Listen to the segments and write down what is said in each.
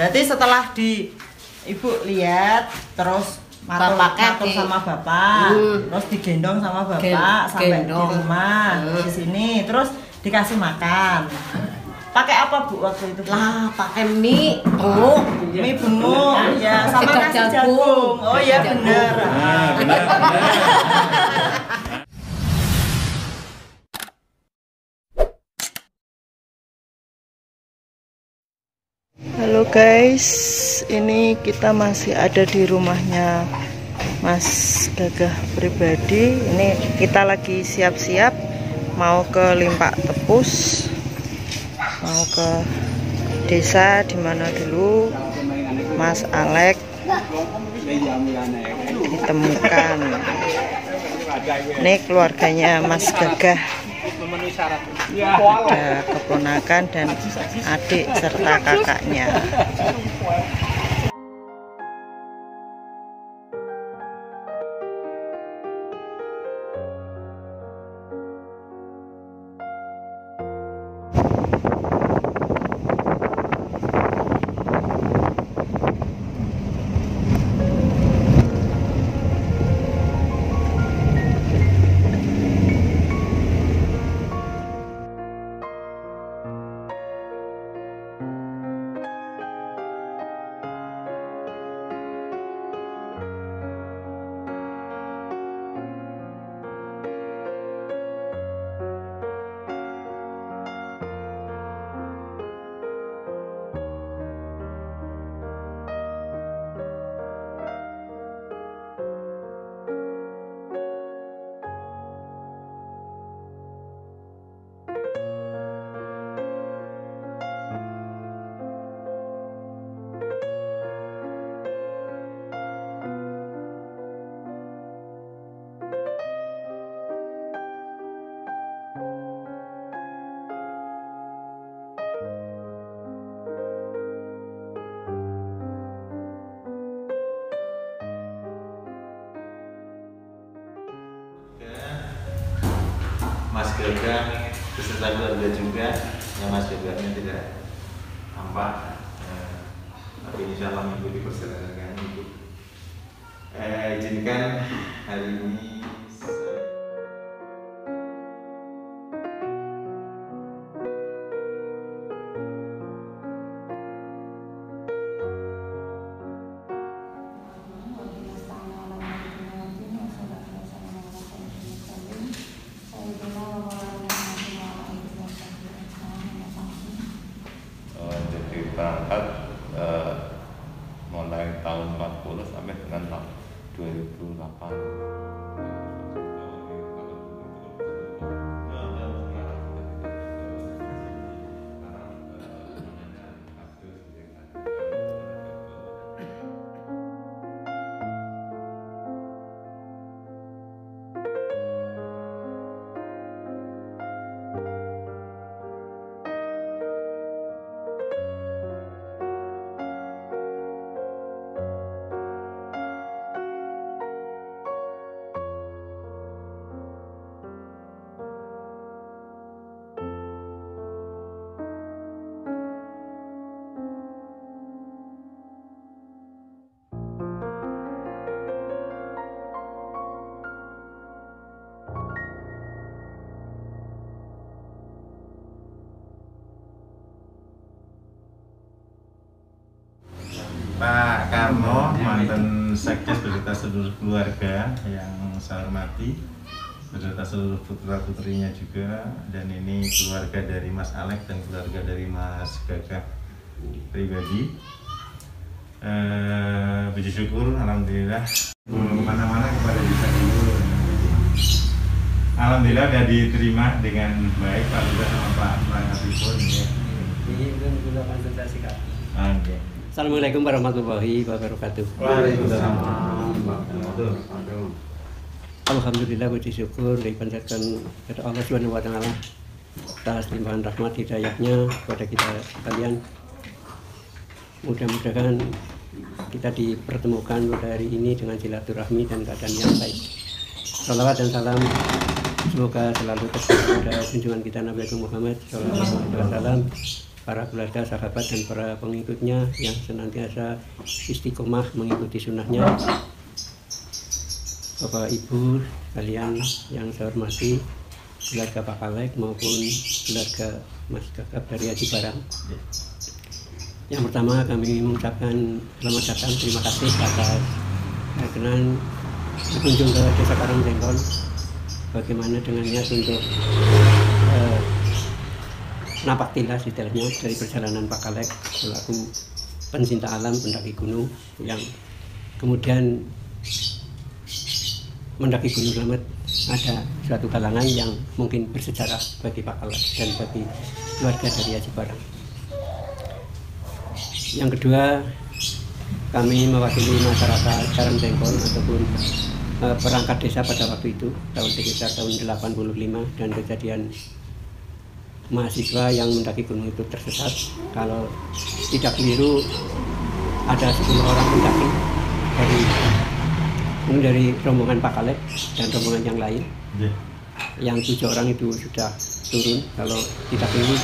Berarti setelah ibu lihat terus matur sama bapak, terus digendong sama bapak sampai di rumah di sini, terus dikasih makan. Pakai apa Bu waktu itu? Lah, pakai mie benguk. Mie benguk, ya sama nasi jagung. Oh iya bener. Bener. Halo guys, ini kita masih ada di rumahnya Mas Gagah pribadi. Ini kita lagi siap-siap mau ke Limpak Tepus, mau ke desa dimana dulu Mas Alek ditemukan. Ini keluarganya Mas Gagah, ada keponakan dan adik serta kakaknya. Mas Gagah beserta keluarga juga, yang Mas Gagahnya tidak tampak, tapi insya Allah mengikuti perjalanan kami. Izinkan hari ini berangkat mulai tahun 40 sampai dengan tahun 2008. Pak Karno, mantan Sekdes beserta seluruh keluarga yang saya hormati, beserta seluruh putra-putrinya juga, dan ini keluarga dari Mas Alek dan keluarga dari Mas Gagah pribadi. Puji syukur, alhamdulillah. Kemana-mana kepada desa dulu. Alhamdulillah sudah diterima dengan baik Pak Lurah sama Pak Prangkatipun. Ini sudah konsultasi Kak. Oke. Assalamualaikum warahmatullahi wabarakatuh. Waalaikumsalam warahmatullahi wabarakatuh. Alhamdulillah puji syukur dipanjatkan kepada Allah Subhanahu wa taala atas limpahan rahmat hidayahnya kepada kita sekalian. Mudah-mudahan kita dipertemukan pada hari ini dengan silaturahmi dan keadaan yang baik. Salawat dan salam semoga selalu tercurah pada junjungan kita Nabi Muhammad SAW para keluarga, sahabat, dan para pengikutnya yang senantiasa istiqomah mengikuti sunnahnya. Bapak Ibu kalian yang saya hormati, keluarga Pak Kalek maupun keluarga Mas Gagap dari Haji Barang. Yang pertama kami mengucapkan selamat datang, terima kasih atas berkenan berkunjung ke Desa Karangjengkol. Bagaimana dengan niat untuk napak tilas istilahnya dari perjalanan Pak Kalek selaku pencinta alam, pendaki gunung yang kemudian mendaki Gunung Slamet. Ada suatu kalangan yang mungkin bersejarah bagi Pak Kalek dan bagi keluarga dari Haji Barang. Yang kedua, kami mewakili masyarakat Karangjengkol ataupun perangkat desa pada waktu itu sekitar tahun 85 dan kejadian mahasiswa yang mendaki gunung itu tersesat. Kalau tidak keliru ada 10 orang pendaki dari rombongan Pak Kalek dan rombongan yang lain. Yang 7 orang itu sudah turun. Kalau tidak keliru,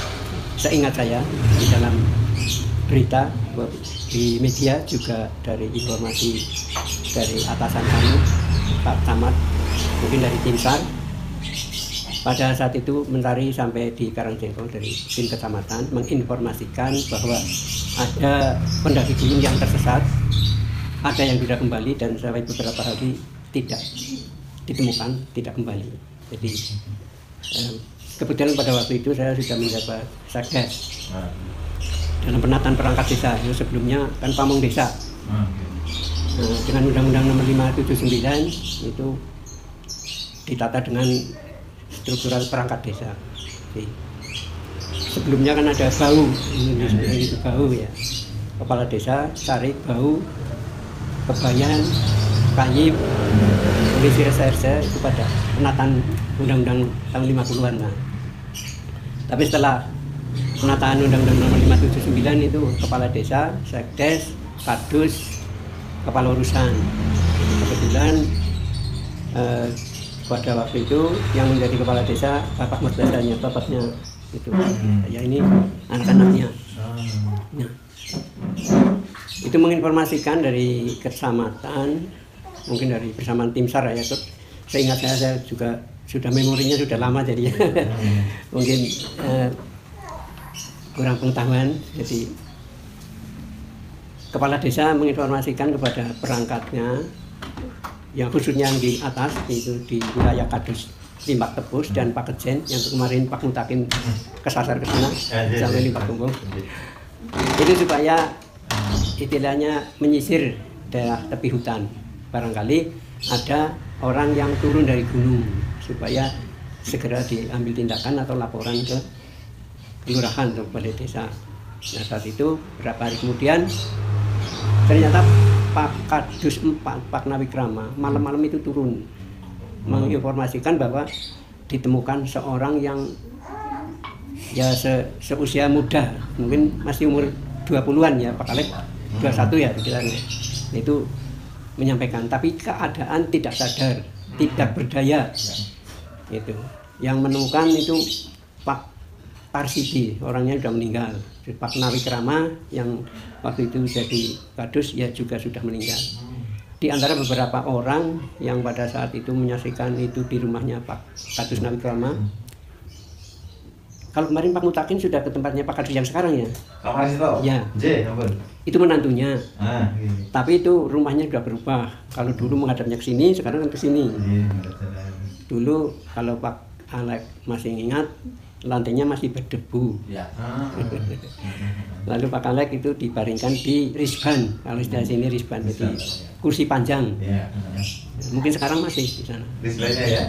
seingat saya di dalam berita di media juga dari informasi dari atasan kami Pak Camat, mungkin dari tim SAR, pada saat itu mencari sampai di Karangjengkol dari tim kecamatan menginformasikan bahwa ada pendaki gunung yang tersesat, ada yang sudah kembali dan sampai beberapa hari tidak ditemukan, tidak kembali. Jadi kebetulan pada waktu itu saya sudah menjabat Satgas dalam penataan perangkat desa. Sebelumnya kan pamong desa. Dengan Undang-Undang Nomor 579 itu ditata dengan struktural perangkat desa. Jadi, sebelumnya kan ada bau, itu bau ya. Kepala desa, carik, bau, kebayan, kayib, polisi reserse itu pada penataan Undang-Undang tahun 50-an. Nah. Tapi setelah penataan Undang-Undang Nomor 579 itu kepala desa, sekdes, kadus, kepala urusan. Kebetulan pada waktu itu yang menjadi kepala desa bapak mertuanya, bapaknya itu. Ya ini anak-anaknya. Nah, itu menginformasikan dari kecamatan, mungkin dari bersamaan tim SAR ya. Seingat saya juga sudah memorinya sudah lama jadi mungkin kurang pengetahuan. Jadi kepala desa menginformasikan kepada perangkatnya yang khususnya yang di atas itu di wilayah Kadus, Limbak Tebus dan Pak Kejen yang kemarin Pak Mutakin kesasar ke sana sampai Limbak Tumbung. Itu supaya istilahnya menyisir daerah tepi hutan. Barangkali ada orang yang turun dari gunung supaya segera diambil tindakan atau laporan ke kelurahan atau balai desa. Nah saat itu beberapa hari kemudian ternyata Pak Kadus 4, Pak Nawikrama malam-malam itu turun menginformasikan bahwa ditemukan seorang yang ya seusia muda, mungkin masih umur 20-an ya Pak Kalek, 21 ya kiranya. Itu menyampaikan, tapi keadaan tidak sadar, tidak berdaya. Itu yang menemukan itu Pak Parsidi, orangnya sudah meninggal. Pak Nawikrama yang waktu itu jadi kadus ya juga sudah meninggal. Di antara beberapa orang yang pada saat itu menyaksikan itu di rumahnya Pak Kadus Nawikrama. Kalau kemarin Pak Mutakin sudah ke tempatnya Pak Kadus yang sekarang ya. Ya. Itu menantunya. Tapi itu rumahnya sudah berubah. Kalau dulu menghadapnya ke sini, sekarang kan ke sini. Dulu kalau Pak Alek masih ingat, lantainya masih berdebu. Lalu Pak Kalek itu dibaringkan di risban, kalau di sini risban, jadi kursi panjang. Mungkin sekarang masih di sana.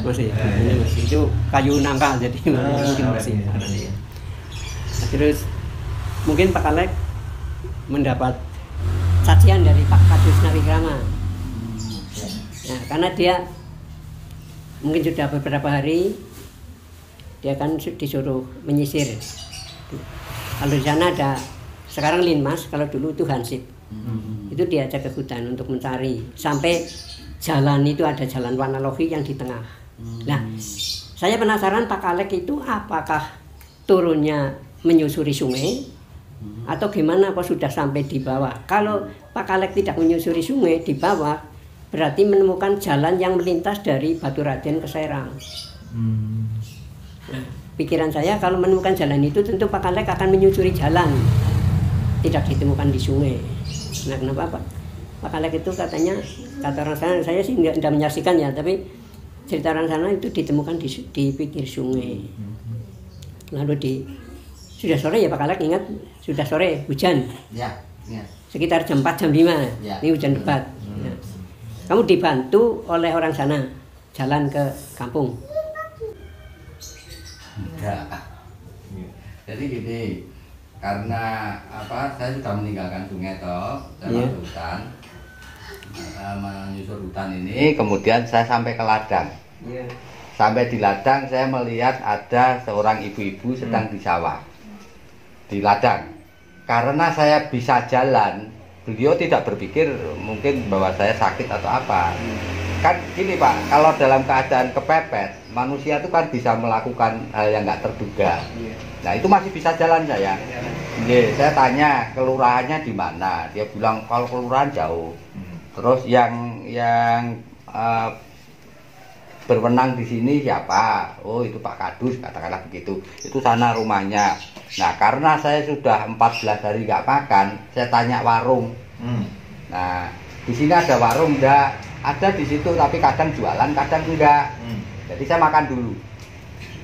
Masih. Itu kayu nangka, jadi mungkin masih. Nah, terus mungkin Pak Kalek mendapat sajian dari Pak Kadus Nawikrama. Nah, karena dia mungkin sudah beberapa hari dia kan disuruh menyisir. Kalau di sana ada sekarang linmas, kalau dulu itu hansip. Itu diajak ke hutan untuk mencari sampai jalan itu ada jalan warna lohi yang di tengah. Nah, saya penasaran Pak Kalek itu apakah turunnya menyusuri sungai Atau gimana, apa sudah sampai di bawah? Kalau Pak Kalek tidak menyusuri sungai di bawah, berarti menemukan jalan yang melintas dari Baturaden ke Serang. Nah, pikiran saya kalau menemukan jalan itu tentu Pak Kalek akan menyusuri jalan, tidak ditemukan di sungai. Nah, kenapa Pak Kalek itu katanya, kata orang sana, saya sih tidak menyaksikan ya, tapi cerita orang sana itu ditemukan di pinggir sungai. Lalu sudah sore ya Pak Kalek, ingat sudah sore hujan. Ya, ya. Sekitar jam 4 jam 5. Ya. Ini hujan lebat. Ya. Kamu dibantu oleh orang sana jalan ke kampung. Enggak. Jadi gini, karena saya sudah meninggalkan sungai toh, saya masuk hutan, menyusur hutan ini, kemudian saya sampai ke ladang. Sampai di ladang saya melihat ada seorang ibu-ibu sedang di sawah, di ladang. Karena saya bisa jalan, beliau tidak berpikir mungkin bahwa saya sakit atau apa. Kan gini Pak, kalau dalam keadaan kepepet, manusia itu kan bisa melakukan hal yang nggak terduga. Nah itu masih bisa jalan saya. Saya tanya kelurahannya di mana, dia bilang kalau kelurahan jauh. Terus yang berwenang di sini siapa? Oh itu Pak Kadus, katakanlah begitu. Itu sana rumahnya. Nah karena saya sudah 14 hari nggak makan, saya tanya warung. Nah di sini ada warung enggak? Ada di situ, tapi kadang jualan, kadang enggak. Jadi saya makan dulu.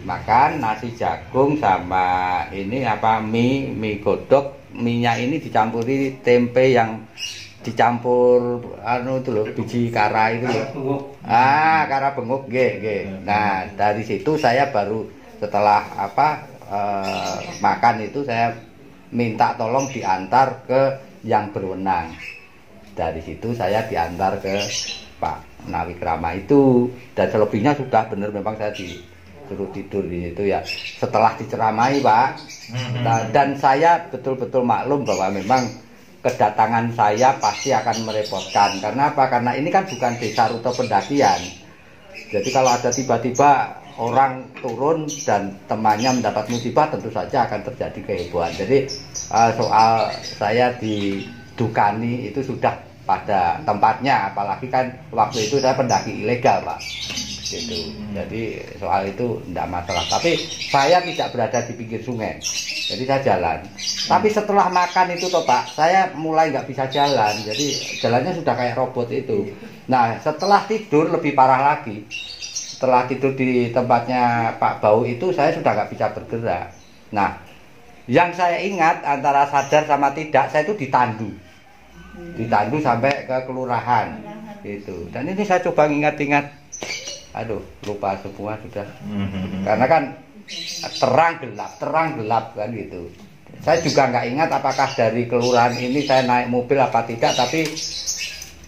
Makan nasi jagung sama ini mie godok. Mie-nya ini dicampuri tempe yang dicampur itu loh, biji kara itu loh. Kara benguk, Nah, dari situ saya baru setelah makan itu saya minta tolong diantar ke yang berwenang. Dari situ saya diantar ke Pak Nawikrama itu, dan selebihnya sudah benar memang saya disuruh tidur di situ ya. Setelah diceramai Pak, dan saya betul-betul maklum bahwa memang kedatangan saya pasti akan merepotkan. Karena apa? Karena ini kan bukan desa rute pendakian. Jadi kalau ada tiba-tiba orang turun dan temannya mendapat musibah, tentu saja akan terjadi kehebohan. Jadi soal saya didukani itu sudah pada tempatnya, apalagi kan waktu itu saya pendaki ilegal Pak. Gitu. Jadi soal itu tidak masalah. Tapi saya tidak berada di pinggir sungai. Jadi saya jalan. Tapi setelah makan itu toh Pak, saya mulai nggak bisa jalan. Jadi jalannya sudah kayak robot itu. Nah setelah tidur lebih parah lagi. Setelah tidur di tempatnya Pak Bau itu saya sudah nggak bisa bergerak. Nah yang saya ingat antara sadar sama tidak, saya itu ditandu sampai ke kelurahan gitu. Dan ini saya coba ingat-ingat, aduh lupa semua sudah. Karena kan terang gelap kan gitu. Saya juga nggak ingat apakah dari kelurahan ini saya naik mobil apa tidak, tapi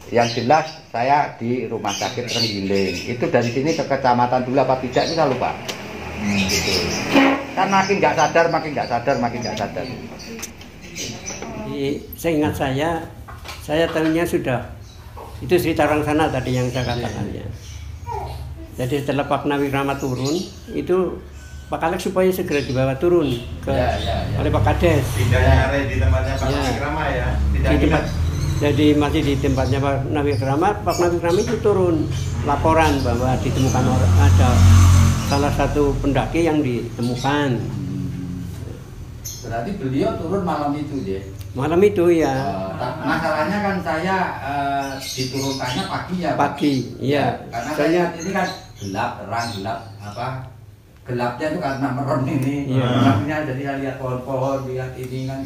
yang jelas saya di rumah sakit Renggiling. Itu dari sini ke kecamatan dulu apa tidak itu saya lupa. Gitu. Kan makin nggak sadar. Saya ingat saya tahunya sudah, itu cerita orang sana tadi yang saya katakan ya. Jadi setelah Pak Nawikrama turun, itu Pak Kalek supaya segera dibawa turun oleh Pak Kades. Tidak nyari di tempatnya Pak Nawikrama ya. Jadi masih di tempatnya Pak Nawikrama. Pak Nawikrama itu turun laporan bahwa ditemukan ada salah satu pendaki yang ditemukan. Berarti beliau turun malam itu ya? Malam itu ya. Masalahnya kan saya diturunkannya pagi ya. Pagi, iya. Karena saya ini kan terang gelap gelapnya itu karena meron ini. Gelapnya jadi saya lihat pohon-pohon, lihat ini kan.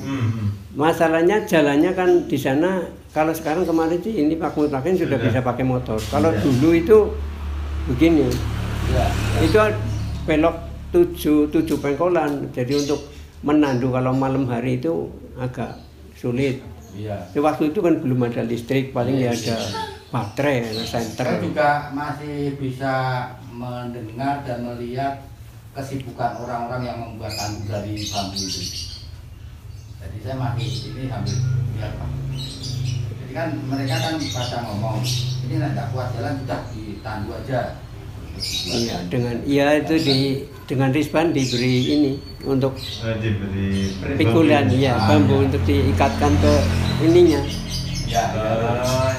Masalahnya jalannya kan di sana. Kalau sekarang kemarin sih ini Pak Mutakin sudah bisa pakai motor. Kalau dulu itu begini. Itu belok 7 pengkolan. Jadi untuk menandu kalau malam hari itu agak sulit. Waktu itu kan belum ada listrik, paling ya ada baterai, ada senter. Saya juga masih bisa mendengar dan melihat kesibukan orang-orang yang membuat tandu dari bambu itu. Jadi saya masih ini sambil lihat Pak. Jadi kan mereka kan pada ngomong, ini tidak kuat jalan sudah ditandu aja. Iya, dengan itu dengan Rizban diberi ini untuk diberi pikulan ya, bambu untuk diikatkan ke ininya.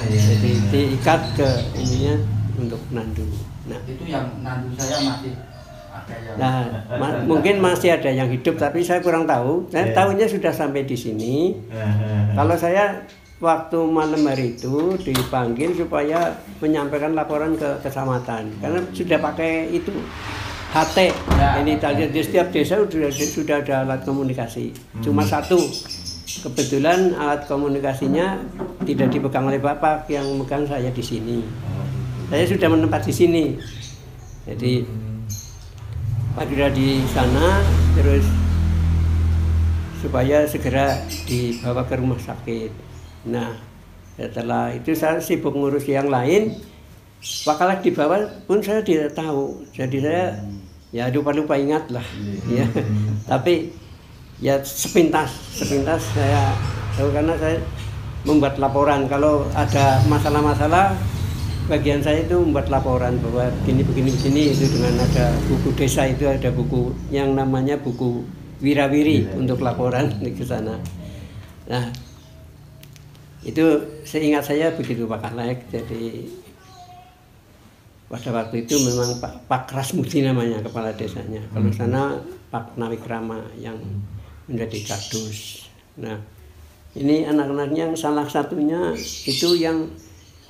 Jadi diikat ke ininya untuk nandu. Nah, itu yang nandu saya masih ada yang. Nah, mungkin masih ada yang hidup, tapi saya kurang tahu. Saya tahunya sudah sampai di sini. Kalau saya waktu malam hari itu dipanggil supaya menyampaikan laporan ke kecamatan, karena sudah pakai itu HT. Ini tadi di setiap desa sudah ada alat komunikasi. Cuma satu. Kebetulan alat komunikasinya tidak dipegang oleh Bapak, yang memegang saya di sini. Saya sudah menempat di sini. Jadi Pak Dura di sana, terus supaya segera dibawa ke rumah sakit. Nah, setelah itu saya sibuk ngurus yang lain. Pak Kalek dibawa pun saya tidak tahu. Jadi saya ya lupa ingat lah. Ya. Tapi ya sepintas saya tahu, karena saya membuat laporan kalau ada masalah-masalah. Bagian saya itu membuat laporan bahwa begini itu, dengan ada buku desa itu, ada buku yang namanya buku wirawiri untuk laporan ke sana. Nah, itu seingat saya begitu Pak Kalek. Jadi pada waktu itu memang Pak Krasmudi namanya kepala desanya. Kalau sana Pak Nawikrama yang menjadi kardus. Nah, ini anak-anaknya salah satunya itu yang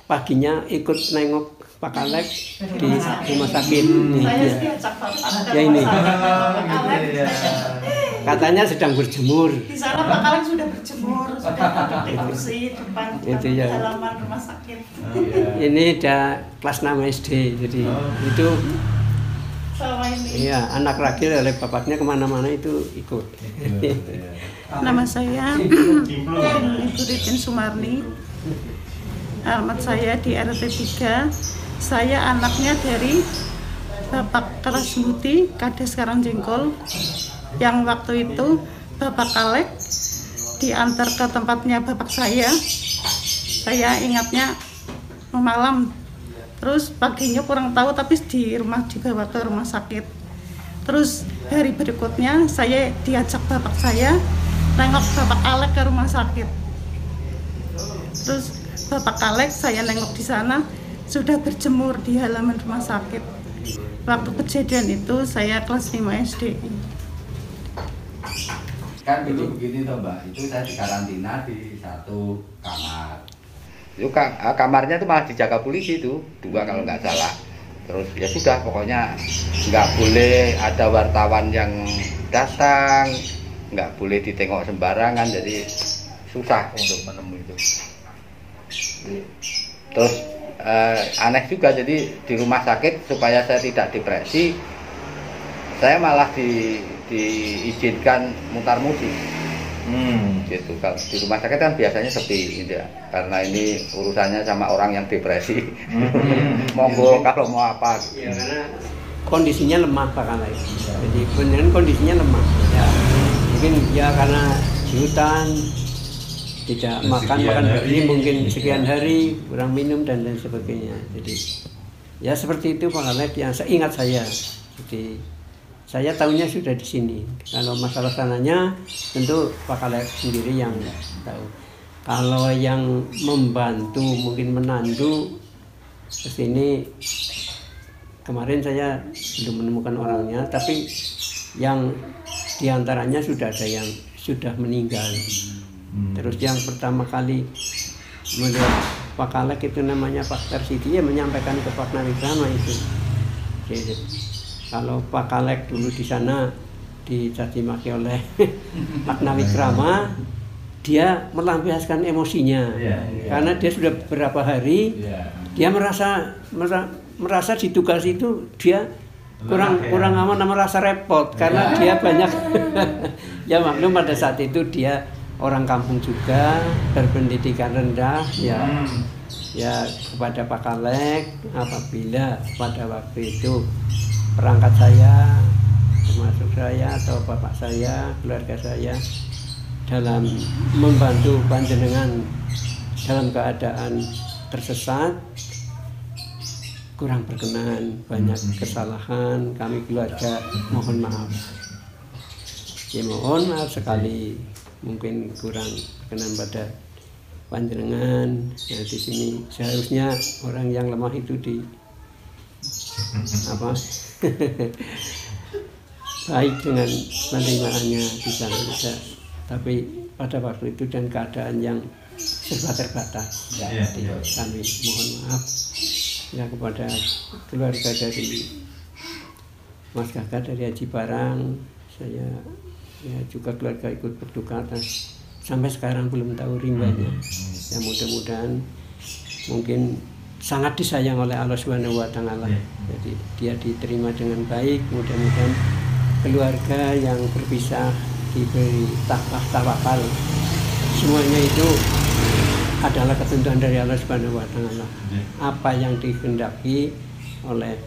paginya ikut nengok Pak Kalek di rumah sakit. Ya ini. Katanya sedang berjemur. Di sana Pak Kalek sudah berjemur, sudah duduk di kursi depan halaman rumah sakit. Ini udah kelas 6 SD, jadi itu. Iya, anak ragil oleh bapaknya kemana-mana itu ikut. Nama saya Ibu Titin Sumarni. Alamat saya di RT 3. Saya anaknya dari Bapak Krasmudi, Kades Karangjengkol, yang waktu itu Bapak Kalek diantar ke tempatnya bapak saya. Saya ingatnya malam. Terus paginya kurang tahu, tapi dibawa ke rumah sakit. Terus hari berikutnya saya diajak bapak saya nengok Bapak Kalek ke rumah sakit. Terus Bapak Kalek saya nengok di sana sudah berjemur di halaman rumah sakit. Waktu kejadian itu saya kelas 5 SD. Kan dulu begini toh Mbak, itu saya dikarantina di satu kamar. Itu kamarnya itu malah dijaga polisi itu, 2 kalau nggak salah. Terus ya sudah, pokoknya nggak boleh ada wartawan yang datang, nggak boleh ditengok sembarangan, jadi susah untuk menemui itu. Terus aneh juga, jadi di rumah sakit supaya saya tidak depresi, saya malah diizinkan mutar musik. Gitu. Kalau di rumah sakit kan biasanya sepi gitu ya, karena ini urusannya sama orang yang depresi. Monggo kalau mau apa gitu. Ya, karena kondisinya lemah Pak Kalek. Jadi benar kondisinya lemah. Ya, mungkin ya karena di hutan tidak makan hari, mungkin sekian hari kurang minum dan lain sebagainya. Jadi ya seperti itu Pak Kalek yang seingat saya. Jadi saya tahunya sudah di sini. Kalau masalah sananya tentu Pak Kalek sendiri yang tahu. Kalau yang membantu mungkin menandu ke sini, kemarin saya belum menemukan orangnya, tapi yang diantaranya sudah ada yang sudah meninggal. Terus yang pertama kali melihat Pak Kalek itu namanya Pak Tersidi, ya menyampaikan ke Pak Nawikrama itu. Jadi, kalau Pak Kalek dulu di sana dicaci maki oleh Pak Nawikrama, dia melampiaskan emosinya, karena dia sudah beberapa hari dia merasa di tugas itu dia kurang aman, merasa repot karena dia banyak ya maklum pada saat itu dia orang kampung juga, berpendidikan rendah, ya kepada Pak Kalek apabila pada waktu itu perangkat saya, termasuk saya atau bapak saya, keluarga saya dalam membantu panjenengan dalam keadaan tersesat, kurang berkenan, banyak kesalahan, kami keluarga mohon maaf. Ya mohon maaf sekali, mungkin kurang berkenan pada panjenengan. Ya, di sini seharusnya orang yang lemah itu di apa baik dengan penerimaannya bisa, tapi pada waktu itu dan keadaan yang serba terbatas, jadi kami mohon maaf ya kepada keluarga dari Mas Kakak dari Haji Barang. Saya ya juga keluarga ikut berduka atas sampai sekarang belum tahu rimbanya. Ya mudah-mudahan mungkin sangat disayang oleh Allah Subhanahu wa Ta'ala. Jadi dia diterima dengan baik. Mudah-mudahan keluarga yang berpisah diberi tawakal. Semuanya itu adalah ketentuan dari Allah Subhanahu wa Ta'ala. Apa yang dikehendaki oleh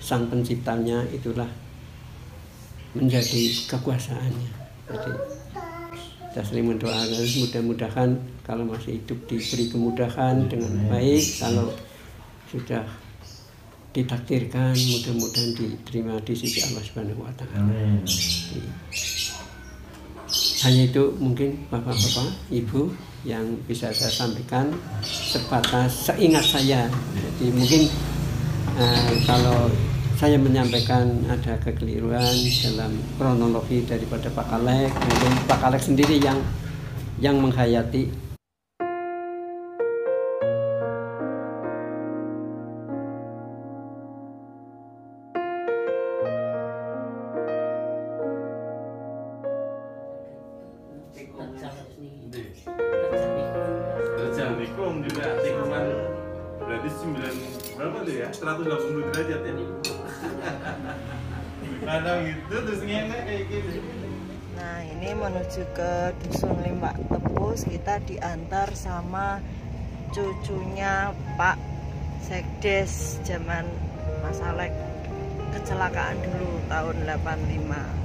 Sang Penciptanya itulah menjadi kekuasaannya. Jadi kita sering mendoakan mudah-mudahan kalau masih hidup diberi kemudahan dengan baik, kalau sudah ditakdirkan mudah-mudahan diterima di sisi Allah Subhanahu wa Ta'ala. Hanya itu mungkin Bapak-bapak, Ibu yang bisa saya sampaikan sebatas seingat saya. Jadi mungkin kalau saya menyampaikan ada kekeliruan dalam kronologi daripada Pak Kalek, mungkin Pak Kalek sendiri yang menghayati. Terjadikum juga tikungan berarti 9 berapa tuh ya? 180 derajat ya. Kadang gitu terus ngenek kayak gitu. Nah ini menuju ke Dusun Limbak Tepus, kita diantar sama cucunya Pak Sekdes zaman Mas Alek kecelakaan dulu tahun 85.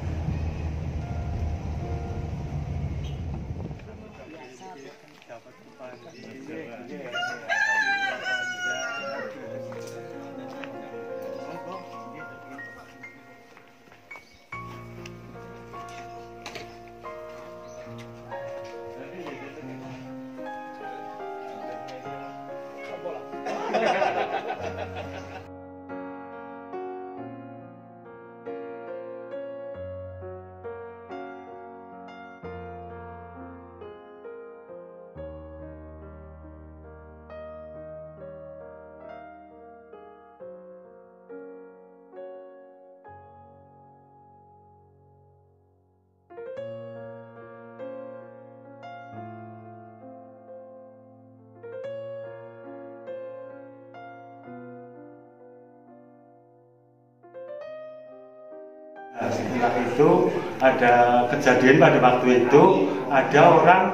Setelah itu ada kejadian pada waktu itu ada orang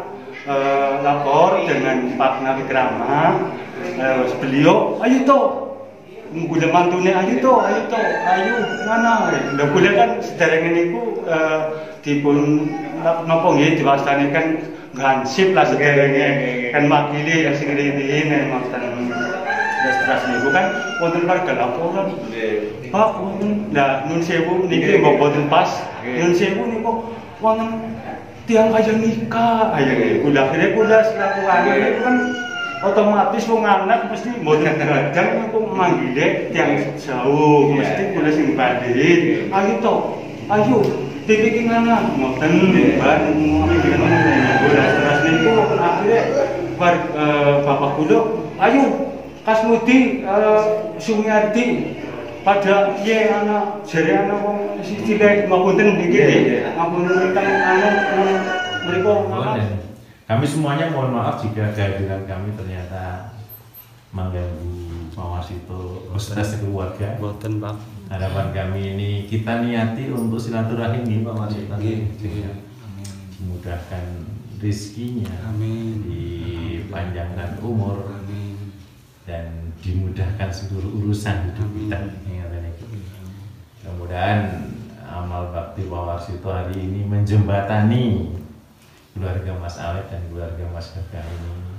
lapor dengan Pak Nawikrama, beliau ayo toh nggulah mantune ayo toh ayo mana lha kula kan sederenge niku dipun napa nggih diwastani kan gansip lah sederenge kan makili sing ngritin maksudnya terus niku kan wonten warga laporan Pak wonten lah nun sewu niki mbok boten pas nun sewu niku wonten tiang aja nikah aja udah akhirnya udah selaku akhirnya kan otomatis wong anak mesti mboten kadang niku manggile tiang jauh mesti kula sing badhe ayo to ayo dibikin anak ngoten ban terus niku akhirnya bapak kula ayo Kasmudi Sumiardi pada ye anak jare anak wong cilik ngapunten niki ngapunten mriku kami semuanya mohon maaf jika kehadiran kami ternyata mengganggu Pak Warsito beserta sekeluarga. Boten Pak. Harapan kami ini kita niati untuk silaturahim nih Pak Warsito. Dimudahkan rezekinya, dipanjangkan umur, dan dimudahkan seluruh urusan hidup kita. Mudah-mudahan amal bakti Pak Warsito hari ini menjembatani keluarga Mas Alek dan keluarga Mas Kakak ini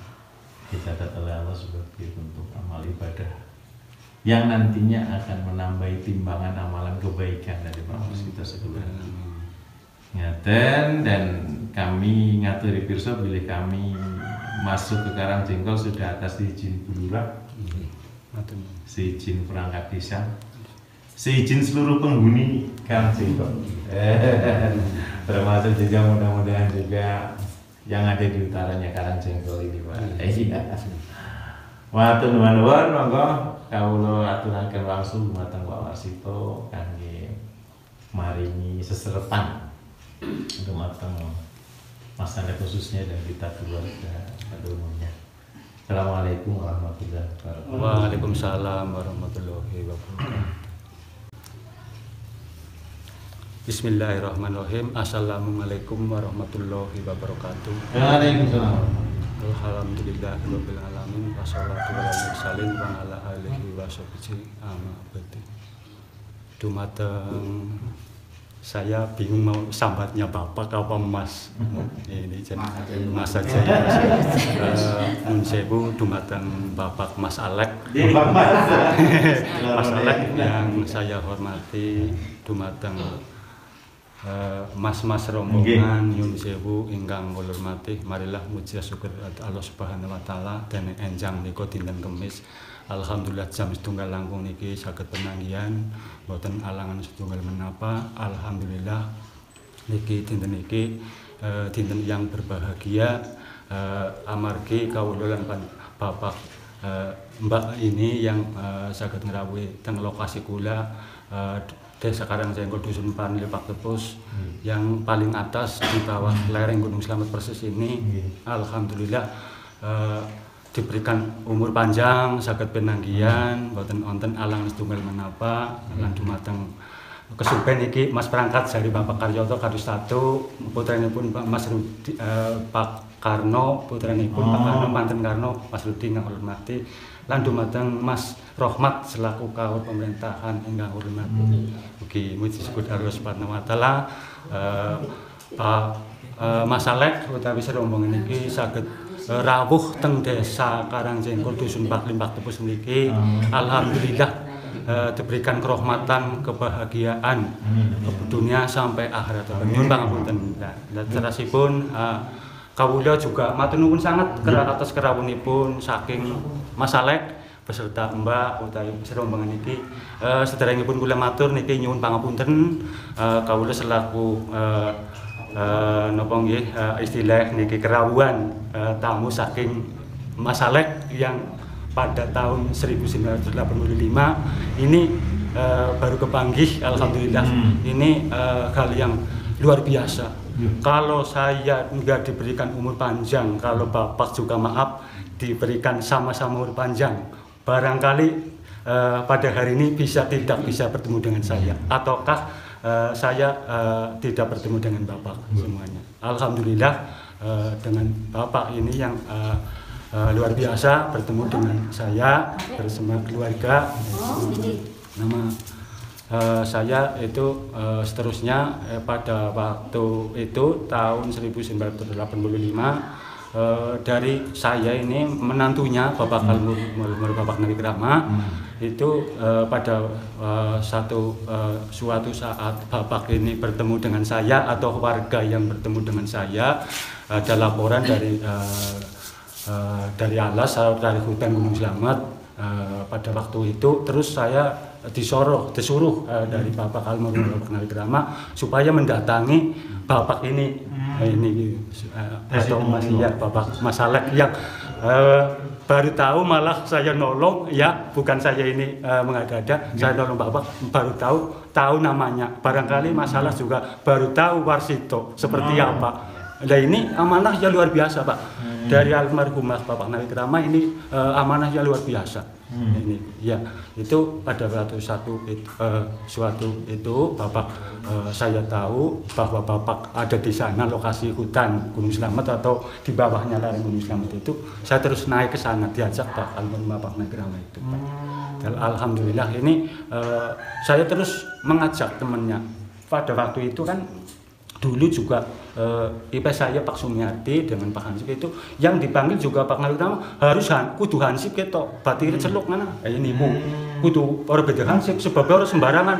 dicatat oleh Allah sebagai bentuk amal ibadah yang nantinya akan menambahi timbangan amalan kebaikan dari Pak Warsito sekeluarga. Ngaten, dan kami ngaturi pirsa bilih kami masuk ke Karangjengkol sudah atas izin Bu Lurah, seizin perangkat desa, seizin seluruh penghuni Karangjengkol, termasuk juga mudah-mudahan juga yang ada di utaranya Karangjengkol ini, Pak. Matur nuwun, monggo kawula aturaken langsung dumateng Pak Warsito kangge maringi seserepan dumateng masalah khususnya dan kita keluarga pada umumnya. Assalamualaikum warahmatullahi wabarakatuh. Waalaikumsalam warahmatullahi wabarakatuh. Bismillahirrahmanirrahim. Assalamualaikum warahmatullahi wabarakatuh. Waalaikumsalam. Alhamdulillahirabbil alamin. Wassalatu wassalamu ala alihi washabihi amma ba'du. Dumateng saya bingung mau sambatnya bapak apa mas. Ini jadi mas saja ya. Nun sewu dumateng bapak Mas Alek. Mas Alek yang saya hormati, dumateng mas-mas rombongan nyun sewu ingkang kula hormati, marilah muji syukur Allah Subhanahu wa taala dene enjang nika dinten Kemis. Alhamdulillah jam setunggal langkung niki saged penanggihan boten alangan setunggal menapa. Alhamdulillah niki dinten niki dinten yang berbahagia, amargi kawula lan Bapak Mbak ini yang saged ngrawuhi teng lokasi kula Desa Karangjengkol Dusun Panil Pak Tepus yang paling atas di bawah lereng Gunung Slamet persis ini. Alhamdulillah diberikan umur panjang, saged penanggihan, boten wonten alang setunggal menapa lan dumateng kesupen iki Mas perangkat dari Bapak Karyoto Kadustatu, putranipun Mas Rudi, Pak Karno, putranipun Pak Karno, manten Karno, Mas Rudi ingkang hormati, lan dumateng Mas Rohmat selaku kawul pemerintahan ingkang hormati. Mugi muji syukur Allah Subhanahu wa taala Pak Mas Alek utawi rombongan iki saged rawuh teng Desa Karangjengkol Dusun Paklim Pak Tepus niki. Alhamdulillah diberikan kerahmatan, kebahagiaan dunia sampai akhirat. Nyuwun pangapunten. Lah terasipun kawula juga matur nuwun sangat atas kerawuhipun saking Mas Alek beserta Mbak utawi rombongan niki. Sedherengipun kula matur niki nyuwun pangapunten kawula selaku napa nggih istilah niki kerawuhan tamu saking Mas Alek yang pada tahun 1985 ini baru kepanggih. Alhamdulillah ini hal yang luar biasa. Kalau saya nggak diberikan umur panjang, kalau Bapak juga maaf diberikan sama-sama umur panjang, barangkali pada hari ini tidak bisa bertemu dengan saya, ataukah saya tidak bertemu dengan Bapak semuanya. Alhamdulillah dengan Bapak ini yang luar biasa bertemu dengan saya bersama keluarga. Nama saya itu seterusnya pada waktu itu tahun 1985 dari saya ini menantunya Bapak Kalmur Bapak Nabi Krama itu pada suatu saat Bapak ini bertemu dengan saya atau warga yang bertemu dengan saya, ada laporan dari alas atau dari hutan Gunung Slamet pada waktu itu. Terus saya disuruh dari Bapak Kalmur Bapak Nabi Krama supaya mendatangi Bapak ini atau Bapak Mas Alek yang baru tahu, malah saya nolong ya, bukan saya ini mengada-ada, saya nolong Bapak baru tahu namanya. Barangkali masalah juga baru tahu Warsito seperti apa. Nah ini amanah yang luar biasa Pak, dari almarhumah Bapak Nabi Krama ini amanah yang luar biasa. Ini ya, itu pada waktu suatu itu Bapak saya tahu bahwa Bapak ada di sana lokasi hutan Gunung Slamet atau di bawahnya lereng Gunung Slamet itu. Saya terus naik ke sana, diajak Pak almarhum Bapak Nabi Krama itu Pak. Dan alhamdulillah ini saya terus mengajak temannya. Pada waktu itu kan dulu juga IP saya Pak Sumiati dengan Pak Hansip itu yang dipanggil juga Pak Nawi Krama harus kudu Hansip ketok batir celuk mana ini Bu kudu orang beda Hansip sebab orang sembarangan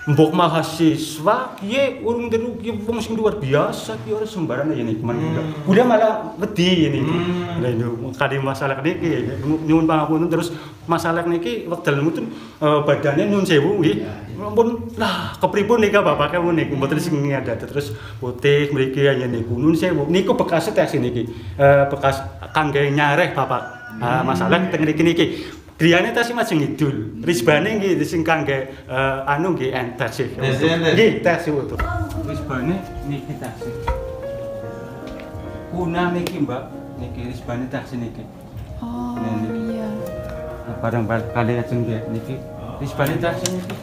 mbok mahasiswa kiye urung teru kiye wong sing luar biasa kiye ora sembarangan ya niku kuliah malah wedi ini lha niku kali masalah niki nyuwun pangapunten terus masalah niki wekdal mutun badane nyuwun sewu nggih ampun lah kepripun nika bapak kamu niku mboten sing ada terus putih mriki ya niku nyuwun sewu niku bekas tes niki bekas kangge nyareh bapak masalah teng niki Griyane tasih majeng ngidul. Risbane nggih sing kangge anu nggih entes sih. Nggih tes itu. Risbane niki tasih. Kuna niki Mbak, niki risbane tasih niki. Oh iya. Barang kali ajeng niki risbane tasih niki.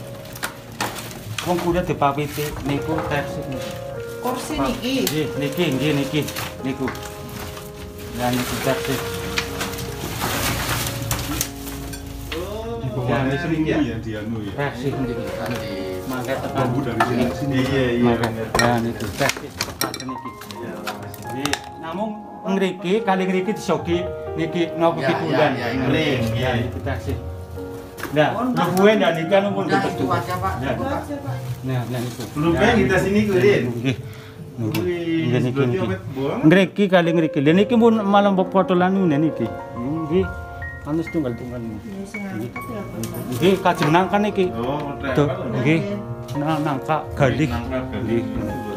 Wong kuda dipawiti niku tasih niki. Kursi niki. Nggih niki niku. Lah niki tasih. Ya, ini sering ya dianu ya. Kasih niki. Mangke Bambu dari sini. Iya. Nah niku kasih paten niki. Iya. Namung ngriki kali ngriki disoki niki napa pikulan. Nggih, ya itu kasih. Nah, luwe ndak nika numpun betul. Nah, niku. Luwe kita sini kulit. Nggih. Niki. Ngriki kali ngriki. Lha niki pun malam potolan niki. Nggih. Anus tunggal-tunggal niki. Nggih kajeng nangka niki. Oh, tuh nggih. Nangka galih. Nggih.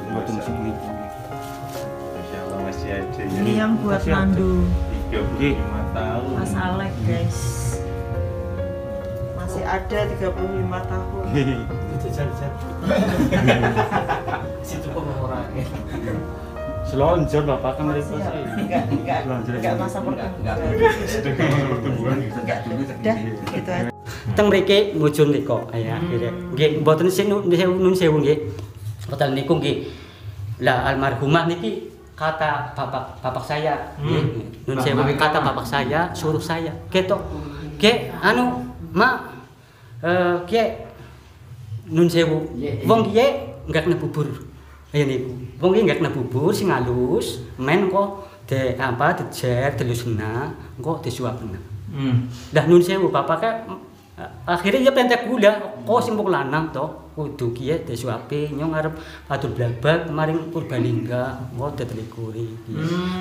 Mboten sini. Masyaallah masih ada ya. Ini yang buat mandu 35 tahun. Mas Alek guys. Masih ada 35 tahun. Itu jar-jar. Situ kok ora. Selonjor bapak kan mriki sih. Enggak masa Pertumbuhan enggak dulu. Udah gitu aja. Teng mriki mujun nika ya akhire. Nggih mboten sing nun sewu nggih. Hotel niku nggih. Lah almarhumah niki kata bapak saya nggih. Nun sewu kata bapak saya suruh saya ketok. Ge anu mak ge nun sewu. Wong kiye enggak kena bubur. Ayo niku. Wong iki enggak kena bubur sing halus, men kok dijer delusna, kok disuapna. Lah nun sewu bapak akhirnya ya pentek gula, kok sing wong lanang to, kudu kiye disuapi nyong arep atur blabak maring Purbalingga, kok ditelikuri.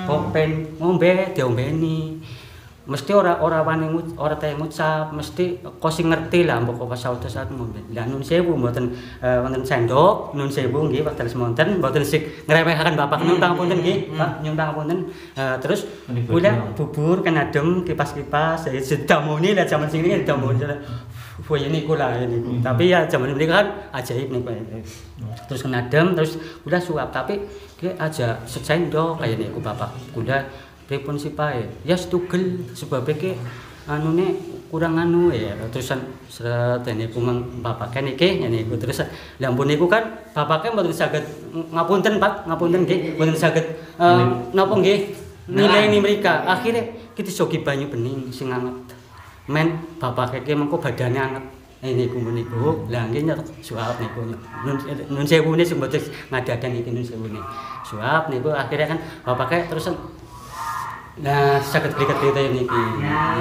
Kok pen ngombe diombeni. Mesti ora wani ora teh ngucap, mesti kok sing ngerti lah mbok pas sauda saat ngombe. Lah nun sewu mboten wonten sendok, nun sewu nggih wekdal semonten mboten sik ngremehaken bapak nyuwun pangapunten nggih, Pak, nyuwun pangapunten. Terus kula bubur kan adem kipas-kipas, sedamoni lah jaman sing iki sedamoni. Foye niku lah niku. Tapi ya jaman mriki kan ajaib niku. Terus kan adem terus udah suap tapi ki aja sendok kaya niku bapak. Kuda pripun sipae ya setugel sebab iki anune kurang anu ya terusan seret niku bapake niki niku terus lha ampun niku kan bapake mboten saged ngapunten Pak ngapunten nggih mboten saged napa nggih nilai mrika akhire kita sogi banyu bening sing anget men bapake iki mengko badane anget niku meniku lha nggih nyet suap niku nun sewune sing mboten ngadadan iki nun sewune suap niku akhire kan bapake terusan nah saged bliket-bliket niki.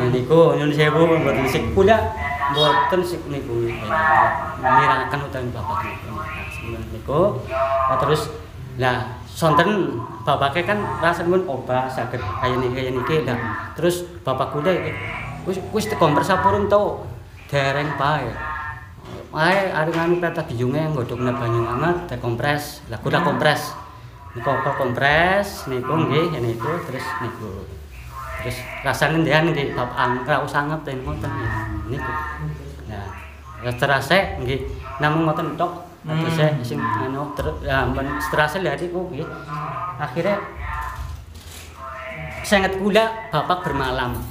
Niku nyuwun sewu mboten sik kula mboten sik niku. Mirakaken utawi bapak niku. Terus lah sonten bapake kan rasanipun obah saged kaya niki lah. Terus bapak kula iki wis teko persapurung to dereng pae. Ae areng anu perintah biyunge nggodhogna banyu anget dekompres. Lah kula kompres. Niku kompres niku nggih niku terus niku. Terus rasane ndean nggih bapak ora usah ngerti ngoten niku. Nah, terase nggih namung ngoten tok. Terus sing anu terase lha niku nggih. Akhire sangat kula bapak bermalam.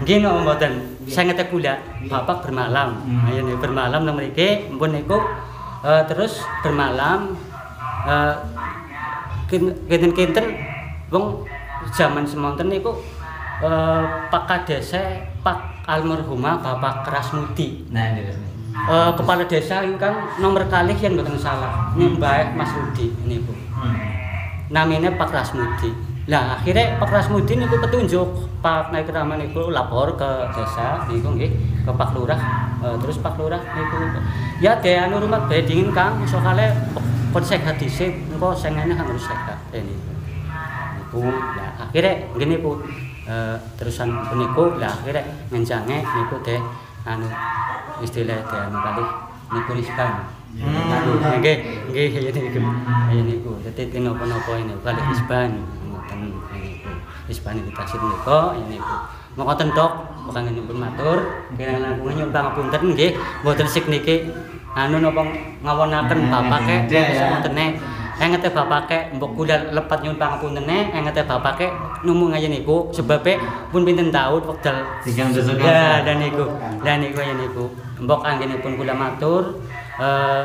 Nggih no mboten. Sangat kula bapak bermalam. Ayo bermalam nang mriki mpun niku terus bermalam kinten-kinten wong zaman semonten niku Pak Kadese Pak almarhumah Bapak Krasmudi. Nah niku. Kepala desa ingkang nomor kalih yen mboten salah. Mbah Mas Rudi niku. namanya Pak Rasmudi. Lah akhirnya Pak Rasmudi niku petunjuk Pak Naik Rama niku lapor ke desa niku nggih ke Pak Lurah. Terus Pak Lurah niku ya dia anu rumah bedingin Kang soalnya kon sehat dhisik engko sengene harus sehat niku. Ya akhirnya ngene Bu terusan niku lah akhirnya ngenjange niku teh anu istilah teh anu kali niku riskan. Nggih niku. Dadi napa-napa ini kali risban. Isbani kita sini kok ini bu, mau ngoten tok, bukan nyumpun matur, kira langkung nyumpang ngapunten nggih, mboten sik niki, anu napa ngawonaken bapake, ngontene, engete bapake, mbok kula lepat nyumpang ngapuntene, engete bapake numu ngaya niku, sebabe pun pinten taun wekdal. Ya dan niku ya niku, mbok anggenipun kula matur.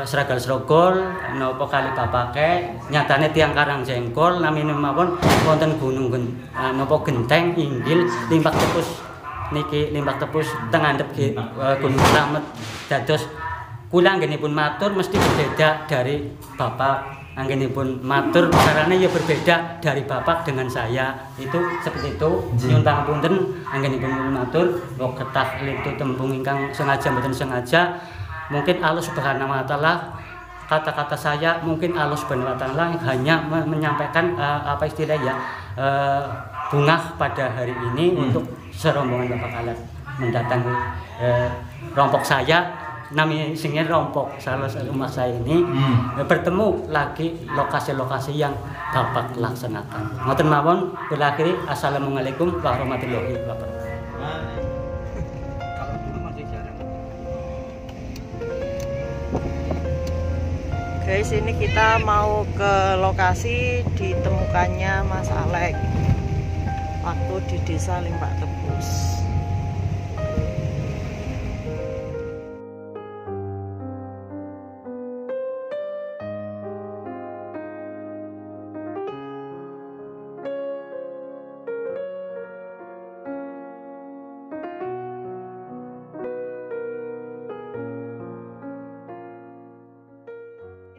Seragal-serogol napa kali bapake nyatane tiang Karang Jengkol namine mawon wonten gunung napa genteng inggil Limpak Tepus niki Limpak Tepus teng andhep Gunung Slamet dados kula anggenipun matur mesti berbeda dari bapak anggenipun matur carane ya berbeda dari bapak dengan saya itu seperti itu nyuwun pangapunten anggenipun matur kok ketah lintu tembung ingkang sengaja mboten sengaja. Mungkin Allah Subhanahu wa taala kata-kata saya mungkin Allah Subhanahu wa taala hanya menyampaikan apa istilahnya bungah pada hari ini untuk serombongan Bapak Kalet mendatangi rompok saya namanya singnya rompok salah satu rumah saya ini bertemu lagi lokasi-lokasi yang Bapak laksanakan. Ngoten mawon kula akhiri assalamualaikum warahmatullahi wabarakatuh. Guys, ini kita mau ke lokasi ditemukannya Mas Alek waktu di desa Limpak Tepus.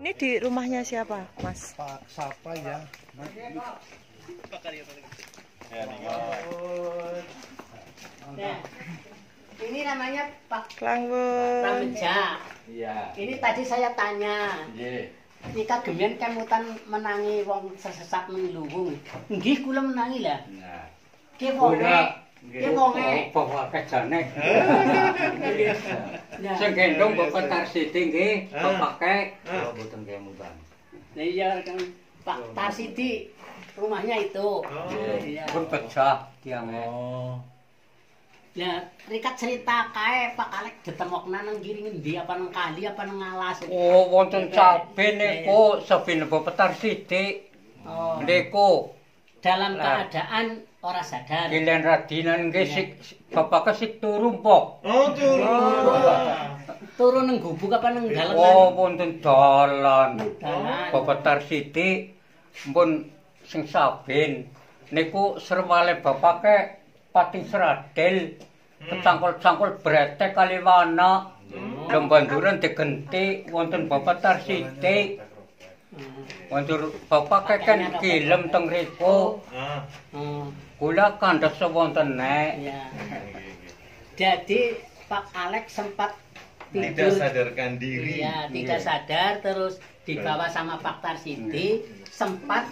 Ini di rumahnya siapa, Mas? Pak siapa ya? Ini namanya Pak Klanggun. Prameja. Iya. Ini tadi saya tanya. Nggih. Nika gemen kemutan menangi wong sesat menluhung. Nggih kula menangi lah. Nah. Ki wonge. Ki wonge. Bawa kejane. Sing gendong Bapak Tarsidi nggih, bapake. Kalau boten kemutan. Nah iya kan Pak Tarsidi rumahnya itu. Iya. Pun pecah tiangnya. Ya, rikat cerita kae Pak Alek ditemokna nang ngiring endi apa nang kali apa nang alas. Oh, wonten saben niku sabene Bapak Tarsidi. Oh. Niku dalam keadaan ora sadar. Kilen radinan nggih sik bapake sik turu mpok. Oh, turu. Turu nang gubuk apa nang dalan? Oh, wonten dalan. Dalan. Bapak Tarsidi mpun sing saben niku serwale bapake Pati Sradel, kecangkul-cangkul bretek kaliwana, lembanduran digenti wonten Bapak Tarsidi. Wonten Bapak keken kilem teng riku. Kula kandhas wonten nek. Jadi Pak Alek sempat tidur, tidak sadarkan diri. Iya, tidak sadar terus dibawa sama Pak Tarsidi, sempat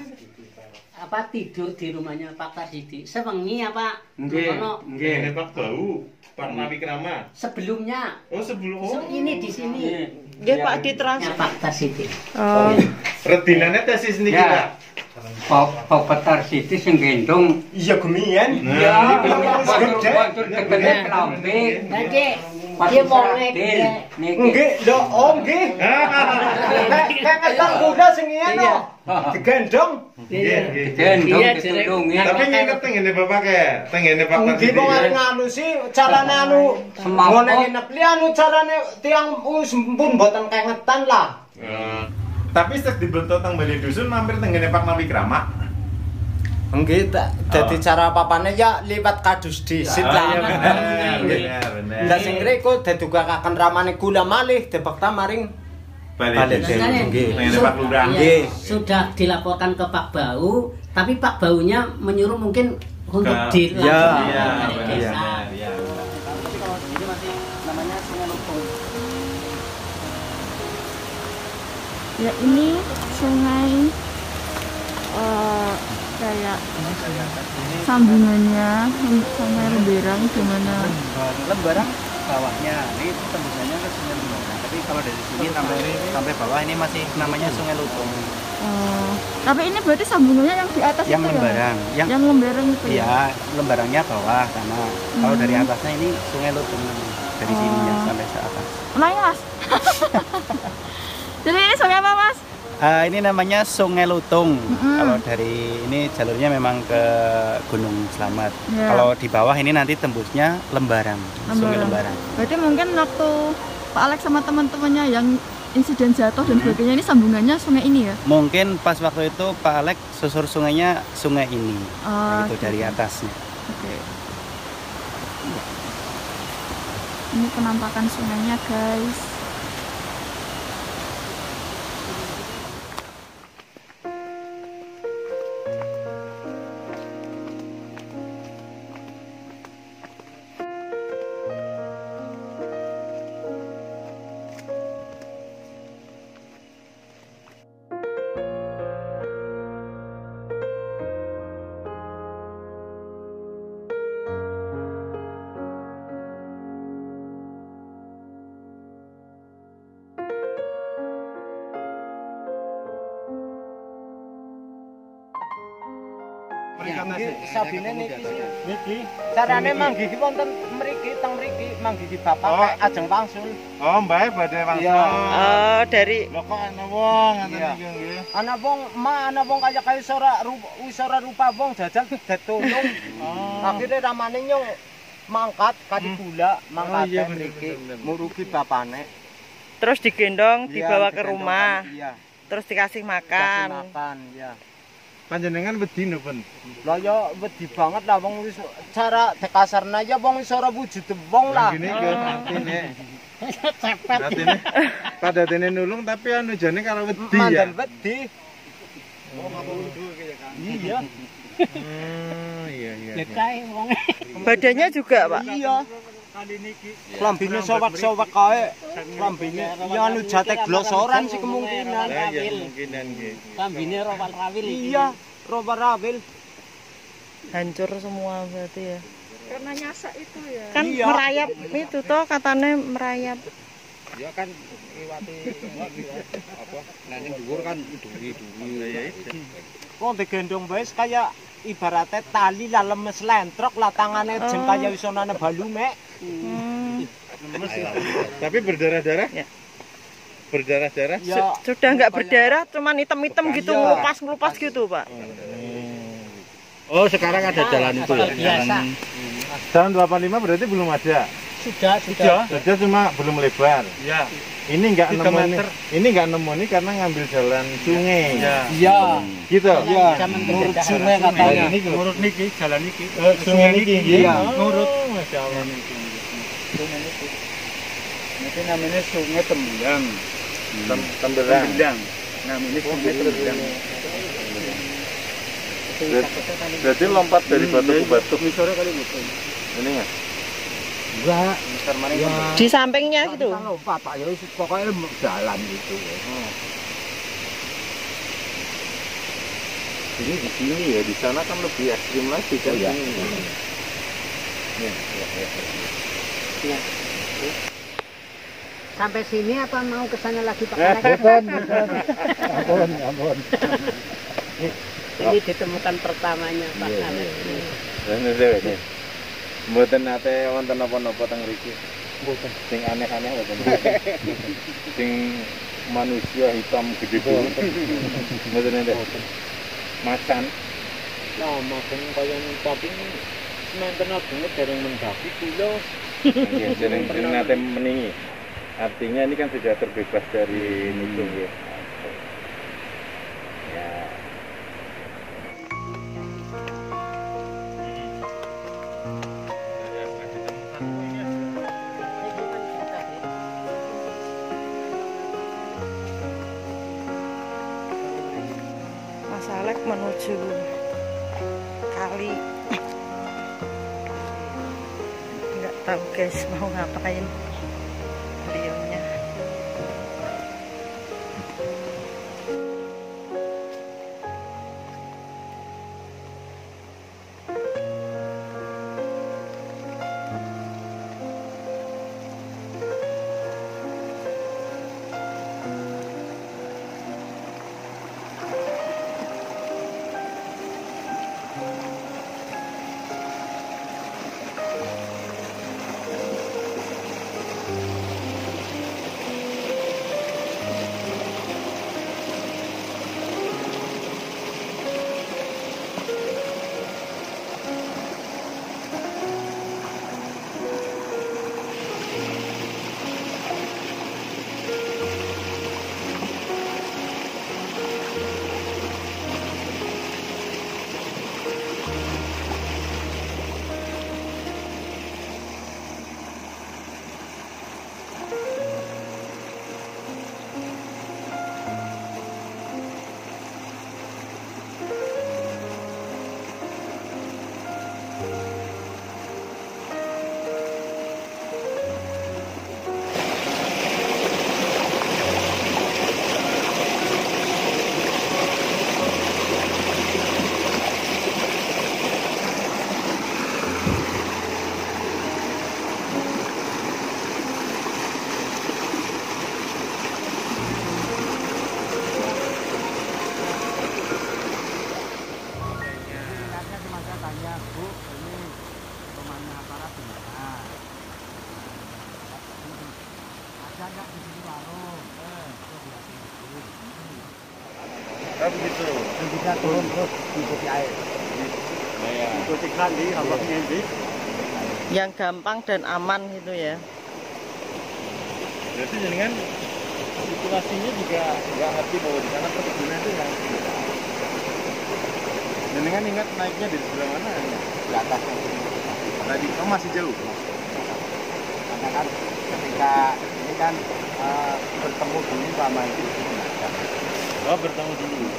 apa tidur di rumahnya Pak Tarsidi. Sewengi apa? Nggih, ini Pak Bau, Pak Nawikrama. Sebelumnya. Oh, sebelum. Ini di sini. Nggih, Pak ditransfer. Pak Tarsidi. Oh. Redinane tesis niki, Pak. Bapak Tarsidi sing gendong. Iya, gemian. Iya, bantur ketene klambi. Nggih. Dia wonge nggih, lho, oh nggih. Kayak ngetok kuda sing ngene. Digendong. Nggih, gendong ditulungi. Tapi nginget tengene Bapak ke, tengene Pak Tarsidi. Nggih, kok arep nganu sih carane anu ngene nginep li anu carane tiang pun mboten kengetan lah. Tapi sek dibentuk teng Bali Dusun mampir tengene Pak Nawikrama. Nggih, dadi cara papane ya liwat kadus disit lah. Bener. Lah sing ngriku dedugakaken ramane gula malih debekta maring Sebenarnya sudah dilaporkan ke Pak Bau, tapi Pak Baunya menyuruh mungkin untuk dilaporkan dari desa. Tapi kalau ini masih namanya Sungai Lutung. Ya ini sungai kayak sambungannya Sungai Lemberang gimana? Lemberang bawahnya, ini tembusannya ke Sungai Lemberang. Tapi kalau dari sini sampai bawah ini masih namanya Sungai Lutung. Tapi ini berarti sambungannya yang di atas yang itu Lemberang, ya? Yang Lemberang itu. Iya, Lemberangnya bawah sana. Kalau dari atasnya ini Sungai Lutung dari sini ya sampai ke atas. Naik Mas. Jadi ini sungai apa Mas? Ini namanya Sungai Lutung. Kalau dari ini jalurnya memang ke Gunung Slamet. Yeah. Kalau di bawah ini nanti tembusnya Lembarang, Sungai Lembarang. Berarti mungkin waktu Pak Alex sama teman-temannya yang insiden jatuh dan sebagainya ini sambungannya sungai ini ya? Mungkin pas waktu itu Pak Alex susur sungainya sungai ini, itu dari atasnya. Oke. Ini penampakan sungainya guys. Sabine niki carane manggih wonten mriki teng mriki manggih bapak ajeng wangsul. Oh, mbae badhe wangsul. Oh, dari lho kok ana wong ngoten iki nggih. Ana wong kaya isora rupa wong jajal ditulung. Akhire ramane nyung mangkat kali gula mangkat mriki murugi bapane. Terus digendong dibawa ke rumah. Iya. Terus dikasih makan. Ya. Panjenengan wedi napa? Lah ya wedi banget lah wong wis cara dekasarna ya wong wis ora wujud wong lah. Ngene iki artine. Cepet. Artine padadene nulung tapi anu jane karo wedi ya. Mandan wedi. Iya. Iya. Badannya juga, Pak. Iya. Klambine sowak-sowak kae. Klambine ya anu jate glosoran sih kemungkinan. Ya kemungkinan nggih. Klambine rawal-rawil. Iya, rawal-rawil. Hancur semua berarti ya. Karena nyasak itu ya. Kan merayap itu toh katanya merayap. Ya kan liwati apa? Nah ning dhuwur kan duri-duri ya itu. Wong digendong wis kaya ibaratnya tali lah lemes lentrok lah tangannya jeng kaya wis ana balume. Tapi berdarah-darah? Ya. Berdarah-darah? Ya. Sudah nggak berdarah, cuman hitam-hitam gitu, ngelupas gitu, Pak. Oh, sekarang ada jalan itu ya? Biasa. Tahun 85 berarti belum ada? Sudah cuma belum lebar? Ya. Ini nggak nemu nih karena ngambil jalan sungai. Iya. Gitu? Iya. Nurut sungai katanya. Nurut niki, jalan niki. Sungai niki? Iya. Nurut. Masya Allah. Sungai niki. Itu namanya Sungai Tembilang. Tembilang. Namanya Sungai Tembilang. Berarti lompat dari batu ke batu. Misalnya kali gitu. Ini ya? Enggak. Ya. Di sampingnya gitu. Kita lompat Pak, ya pokoknya jalan gitu. Ini di sini ya, di sana kan lebih ekstrim lagi kan ya. Ya. Sampai sini apa mau ke sana lagi Pak? Ampun. Ini ditemukan pertamanya Pak. Ini. Mboten nate wonten napa-napa teng mriki. Mboten. Sing aneh-aneh mboten. Sing manusia hitam gede banget. Mboten nate. Macan. Nah, macan kaya tapi menten banget dereng mendaki kula. Nggih, dereng nate meningi. Artinya ini kan sudah terbebas dari nulung ya. Ya. menuju kali. Nggak tahu guys mau ngapain beliaunya. Begitu. Bisa turun terus ikuti air. Ikuti kali, hambaknya ini. Yang gampang dan aman gitu ya. Berarti jenengan situasinya juga nggak ngerti bahwa di sana perkebunan itu yang jenengan ingat naiknya di sebelah mana? Di atas yang tadi masih jauh. Karena kan ketika ini kan bertemu dulu sama itu. Oh, bertemu dulu.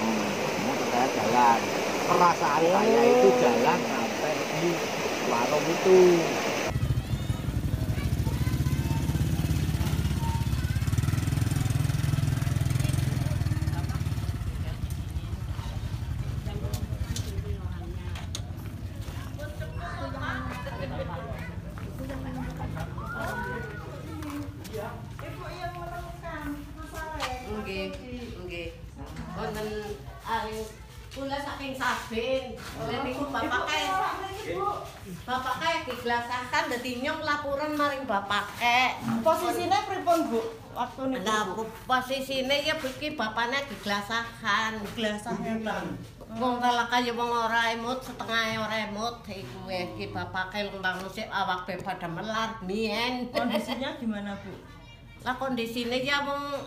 Terus saya jalan. Perasaan saya itu jalan sampai di warung itu. Wonten aring kula saking Sabin. Lha niku bapake diglasakan dadi nyong laporan maring bapake. Posisine pripun, Bu? Waktu niku. Nah, posisine ya iki bapakne diglasakan. Diglasakan. Wong kala kaya wong ora emut, setengah ora emut iku iki bapake lembang musik awake pada melar mien. Kondisinya gimana, Bu? Lah kondisine ya wong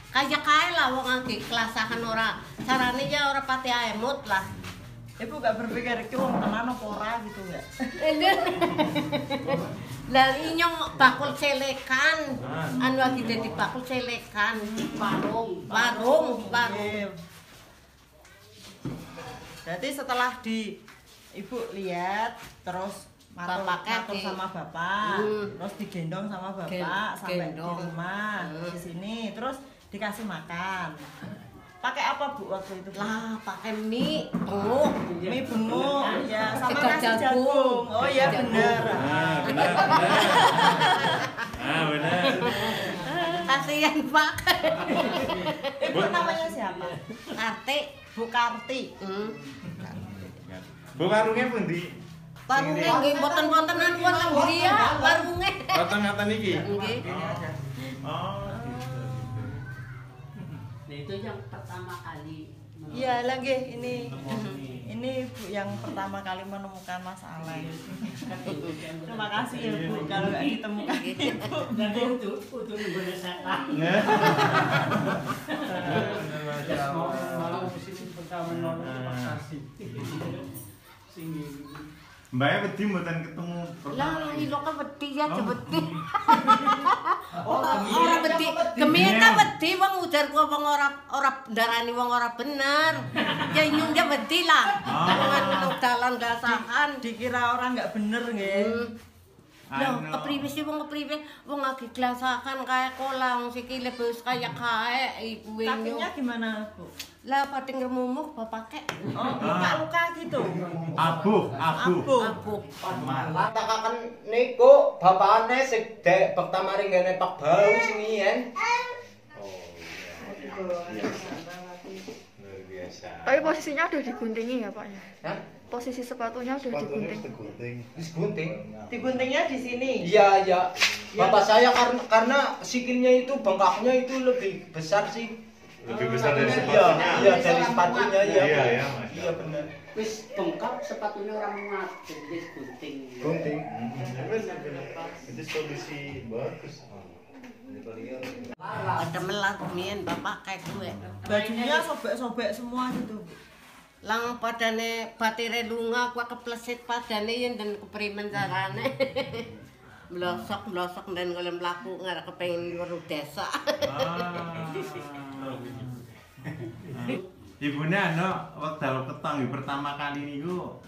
kaya kae lah wong angge kelasahan ora carane ya ora pati emut lah. Ibu gak berpikir iki wong tenan apa ora gitu enggak? Lah inyong bakul celekan. Anu lagi dadi bakul celekan warung. Berarti setelah Ibu lihat terus matur sama bapak, terus digendong sama bapak sampai di rumah di sini, terus dikasih makan. Pakai apa, Bu, waktu itu? Lah, pakai mie benguk. Mie benguk, ya, sama nasi jagung. Oh iya benar. Benar. Benar. Kasihan Pak. Ibu namanya siapa? Karti. Bu Karti. Bu warungnya pundi? Warungnya nggih mboten-mbotenan wonten griya warunge. Ngoten-ngoten iki. Nggih. Oh. Nah, itu yang pertama kali. Iya lagi ini Bu yang pertama kali menemukan Mas Alek. Terima kasih ya Bu kalau nggak ditemukan Ibu. Nanti itu nunggu setan. Malah posisi pertama nolong kasih. Mbaknya wedi mboten ketemu Lah ilo kan wedi ya jebeti. Ora wedi, gemien ta wedi wong ujar ku wong ora ndarani wong ora bener. Ya nyung dia wedi lah. Nang dalan gasahan dikira orang enggak bener nggih. Loh, kepriwe sih wong kepriwe wong lagi glasakan kayak kolang sikile wis kaya kae iku kakinya gimana, Bu? Lah pati ngremumuh bapake. Oh, luka-luka gitu. Abuh. Takaken niku bapakane sing dek bekta mari ngene Pak Bau sing yen. Luar biasa. Tapi posisinya udah diguntingi ya, Pak ya? Hah? Posisi sepatunya udah digunting. Digunting. Diguntingnya di sini. Iya. Bapak saya karena sikilnya itu bengkaknya itu lebih besar sih. Lebih besar dari sepatunya. Iya, dari sepatunya ya. Iya, benar. Wis bengkak sepatunya orang muat, jadi gunting. Gunting. Itu solusi bagus. Ada melar mien bapak kayak gue. Bajunya sobek-sobek semua gitu. Lang padane batire lunga gua kepleset padane yen dan keprimen carane. Blosok dan kalau mlaku ngarep kepengin weruh desa. Ibune ana wekdal ketang pertama kali niku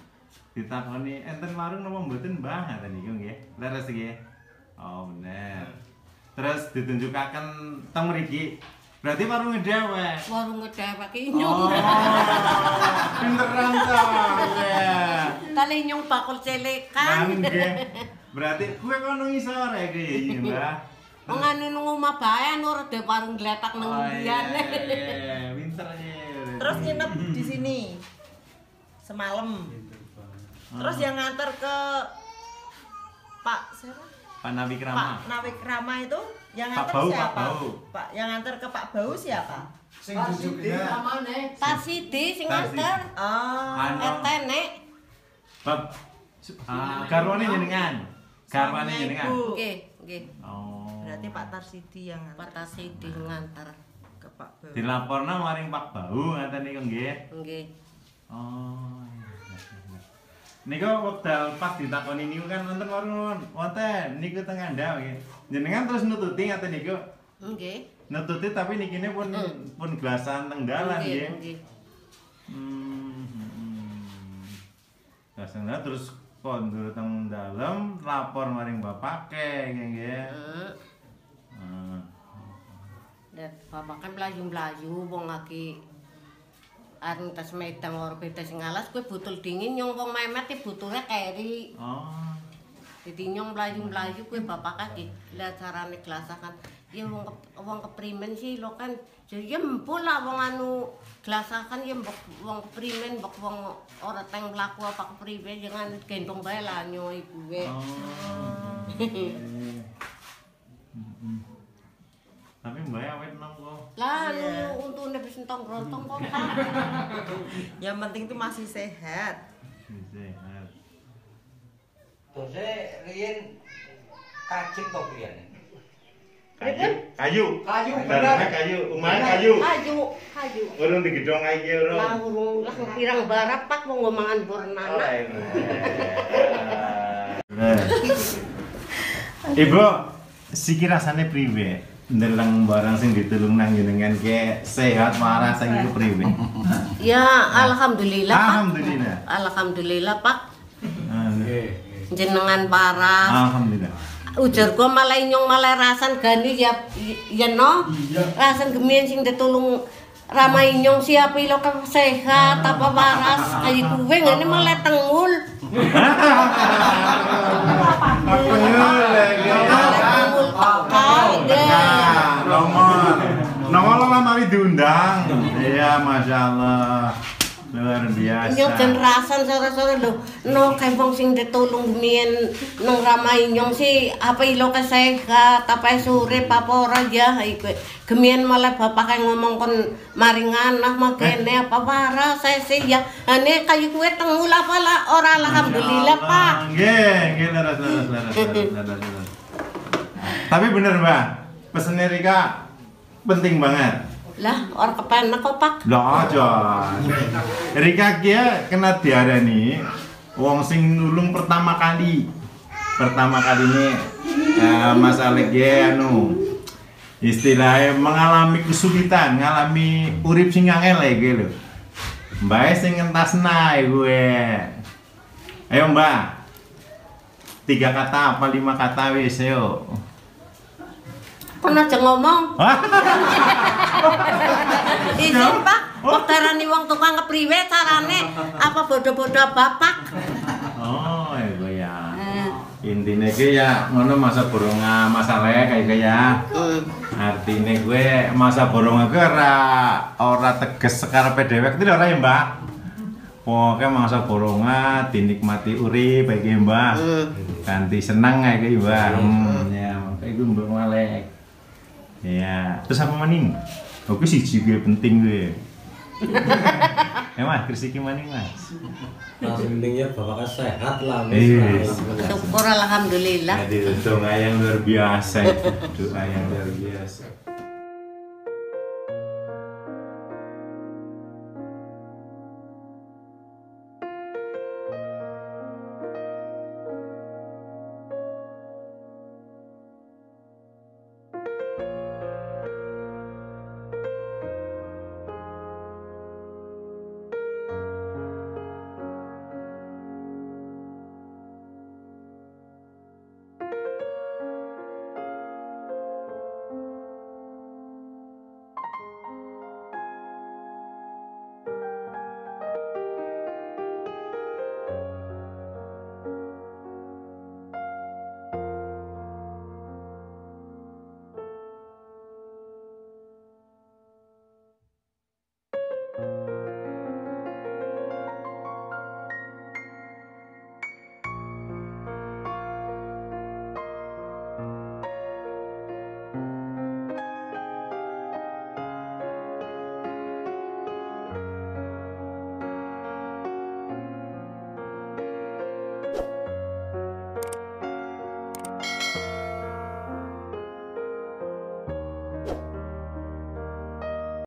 ditakoni enten warung napa mboten Mbah ngaten niku nggih. Leres nggih. Oh bener. Terus ditunjukaken teng mriki. Berarti warunge dhewek. Warunge dhewek iki nyung. Pinteran ta. Kali nyung bakul celekan. Nggih. Berarti kowe kono ngisor ya iki, Mbah. Wong anu nang omah bae anu rada warung gletak nang mbiyen. Pinter ya. Terus nginep di sini semalam. Terus yang nganter ke Pak siapa? Pak Nawikrama. Pak Nawikrama itu yang nganter siapa? Pak yang nganter ke Pak Bau siapa? Sing jujuknya namane Pak Sidi sing nganter. RT nek. Bab garwane jenengan. Garwane jenengan. Nggih. Oh. Berarti Pak Tarsidi yang nganter. Pak Tarsidi nganter ke Pak Bau. Dilaporna maring Pak Bau ngaten niku nggih. Nggih. Oh. Niku wekdal pas ditakoni niku kan wonten warung wonten niku teng Andam nggih. Jenengan terus nututi ngaten niku. Nggih. Nututi tapi nikine pun gelasan teng dalan nggih. Nggih. Gelasan terus kondur teng dalem lapor maring bapake nggih. Dan bapak kan mlayu-mlayu wong lagi areng tas medang ora beda sing alas kowe butul dingin nyong wong memet iki butule keri. Oh. Dadi nyong mlayu-mlayu kowe bapak kaki lihat carane glasakan. Ya wong keprimen sih lo kan jadi empul lah wong anu glasakan ya wong keprimen mbok wong ora teng mlaku apa kepriwe jangan gendong bae lah nyo ibuwe. Tapi mbak awet nang kok. Lah untune wis entong grontong kok. Yang penting itu masih sehat. Sehat. Terus riyen kajeng to riyen. Kayu. Bener. Kayu, umane kayu. Kayu. Urung digedhong ae iki urung. Lah urung lah pirang barap pak wong ngomongan purnana. Ibu, siki rasane priwe? Ndeleng barang sing ditulung nang jenengan ki sehat waras sing iku priwe? Ya alhamdulillah Pak. Alhamdulillah. Alhamdulillah Pak. Jenengan parah. Alhamdulillah. Ujarku malah nyong malah rasan gani ya no. Rasan gemien sing ditulung ramai nyong siapa lo kan sehat apa waras kayak kuwe ngene malah tengul. Nongol lah mari diundang. Iya, masya Allah. Luar biasa. Nyong jan rasan sore-sore lho. No kempong sing ditulung gemien nang ramai nyong si apa ilo sehat apa sore apa ora ya iku. Gemien malah bapak kayak ngomong kon maring anak makene apa waras saya sih ya. Ane kayu kue tengul apa lah ora alhamdulillah Pak. Nggih, leres. Tapi bener Mbak, pesennya Rika penting banget. Lah, orang kepenak kok Pak. Lah aja. Rika kia kena diarani wong sing nulung pertama kali. Pertama kali ini Mas Alek ya anu istilahnya mengalami kesulitan, ngalami urip sing angel iki lho. Mbak sing entasna gue. Ayo Mbak. 3 kata apa 5 kata wis yo. Kon aja ngomong. Izin Pak, kok darani wong tukang kepriwe carane apa bodoh-bodoh bapak? Oh, iku ya. Intine ki ya ngono masa borong masalah kayak ya. Artine gue masa borong gue ora teges sekarepe dhewek iki ora ya, Mbak. Pokoke masa boronga dinikmati urip iki, Mbak. Ganti seneng kayak iki, Mbak. Ya, kayak gue Mbak Malek. Ya, terus apa maning? Oke siji gue penting gue. Mas, Krisiki maning Mas. Pentingnya Bapak sehat lah. Syukur alhamdulillah. Jadi doa yang luar biasa, doa yang luar biasa.